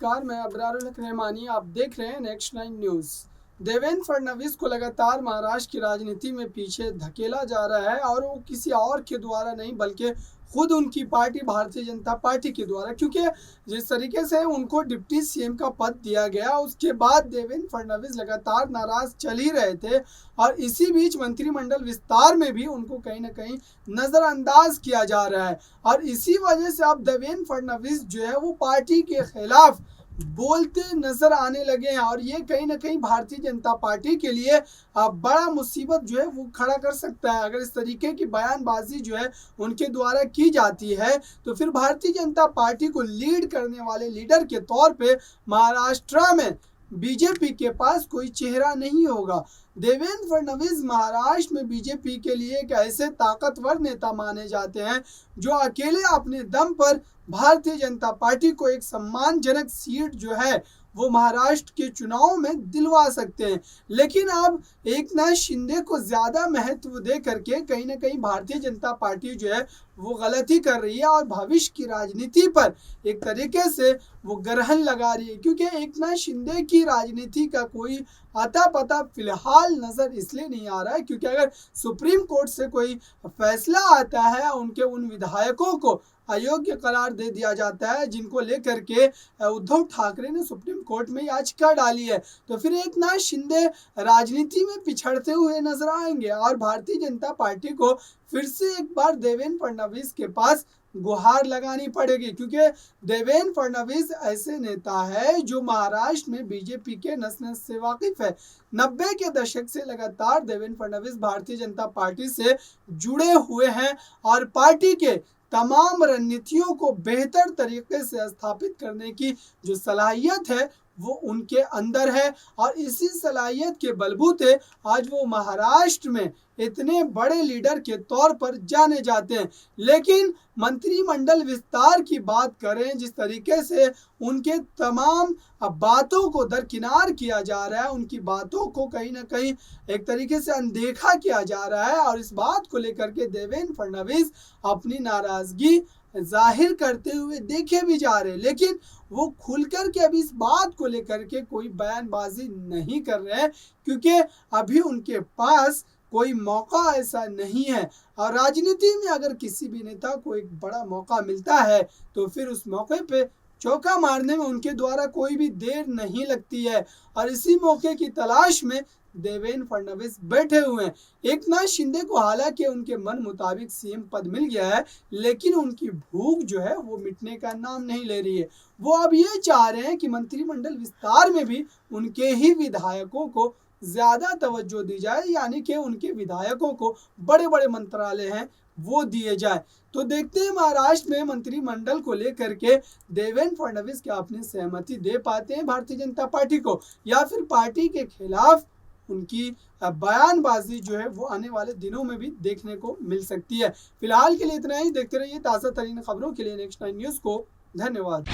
नमस्कार, मैं अबरारुल हक रहमानी। आप देख रहे हैं नेक्स्ट 9 न्यूज़। देवेंद्र फडणवीस को लगातार महाराष्ट्र की राजनीति में पीछे धकेला जा रहा है और वो किसी और के द्वारा नहीं बल्कि खुद उनकी पार्टी भारतीय जनता पार्टी के द्वारा, क्योंकि जिस तरीके से उनको डिप्टी सीएम का पद दिया गया उसके बाद देवेंद्र फडणवीस लगातार नाराज चल ही रहे थे और इसी बीच मंत्रिमंडल विस्तार में भी उनको कहीं ना कहीं नज़रअंदाज किया जा रहा है और इसी वजह से अब देवेंद्र फडणवीस जो है वो पार्टी के खिलाफ बोलते नजर आने लगे हैं और ये कहीं ना कहीं भारतीय जनता पार्टी के लिए बड़ा मुसीबत जो है वो खड़ा कर सकता है। अगर इस तरीके की बयानबाजी जो है उनके द्वारा की जाती है तो फिर भारतीय जनता पार्टी को लीड करने वाले लीडर के तौर पे महाराष्ट्र में बीजेपी के पास कोई चेहरा नहीं होगा। देवेंद्र फडणवीस महाराष्ट्र में बीजेपी के लिए एक ऐसे ताकतवर नेता माने जाते हैं जो अकेले अपने दम पर भारतीय जनता पार्टी को एक सम्मानजनक सीट जो है वो महाराष्ट्र के चुनाव में दिलवा सकते हैं। लेकिन अब एकनाथ शिंदे को ज़्यादा महत्व दे करके कहीं ना कहीं भारतीय जनता पार्टी जो है वो गलती कर रही है और भविष्य की राजनीति पर एक तरीके से वो ग्रहण लगा रही है, क्योंकि एकनाथ शिंदे की राजनीति का कोई अता पता फिलहाल नज़र इसलिए नहीं आ रहा है क्योंकि अगर सुप्रीम कोर्ट से कोई फैसला आता है उनके उन विधायकों को अयोग्य करार दे दिया जाता है जिनको लेकर के उद्धव ठाकरे ने सुप्रीम कोर्ट में याचिका डाली है, तो फिर एकनाथ शिंदे राजनीति में पिछड़ते हुए नजर आएंगे और भारतीय जनता पार्टी को फिर से एक बार देवेंद्र फडणवीस के पास गुहार लगानी पड़ेगी, क्योंकि देवेंद्र फडणवीस ऐसे नेता है जो महाराष्ट्र में बीजेपी के नस नस से वाकिफ है। 90 के दशक से लगातार देवेंद्र फडणवीस भारतीय जनता पार्टी से जुड़े हुए हैं और पार्टी के तमाम रणनीतियों को बेहतर तरीके से स्थापित करने की जो सलाहियत है वो उनके अंदर है और इसी सलाहियत के बलबूते आज वो महाराष्ट्र में इतने बड़े लीडर के तौर पर जाने जाते हैं। लेकिन मंत्रिमंडल विस्तार की बात करें, जिस तरीके से उनके तमाम बातों को दरकिनार किया जा रहा है, उनकी बातों को कहीं ना कहीं एक तरीके से अनदेखा किया जा रहा है और इस बात को लेकर के देवेंद्र फडणवीस अपनी नाराजगी जाहिर करते हुए देखे भी जा रहे हैं, लेकिन वो खुलकर के अभी इस बात को लेकर के कोई बयानबाजी नहीं कर रहे हैं क्योंकि अभी उनके पास कोई मौका ऐसा नहीं है और राजनीति में अगर किसी भी नेता को एक बड़ा मौका मिलता है तो फिर उस मौके पे चौका मारने में उनके द्वारा कोई भी देर नहीं लगती है और इसी मौके की तलाश में देवेंद्र फडणवीस बैठे हुए हैं। एकनाथ शिंदे को हालांकि उनके मन मुताबिक सीएम पद मिल गया है, लेकिन उनकी भूख जो है वो मिटने का नाम नहीं ले रही है। वो अब ये चाह रहे हैं कि मंत्रिमंडल विस्तार में भी उनके ही विधायकों को ज़्यादा तवज्जो दी जाए, यानी कि उनके विधायकों को बड़े बड़े मंत्रालय हैं वो दिए जाए। तो देखते हैं महाराष्ट्र में मंत्रिमंडल को लेकर के देवेंद्र फडणवीस क्या अपनी सहमति दे पाते हैं भारतीय जनता पार्टी को, या फिर पार्टी के खिलाफ उनकी बयानबाजी जो है वो आने वाले दिनों में भी देखने को मिल सकती है। फिलहाल के लिए इतना ही। देखते रहिए ताज़ा तरीन खबरों के लिए नेक्स्ट 9 न्यूज़ को। धन्यवाद।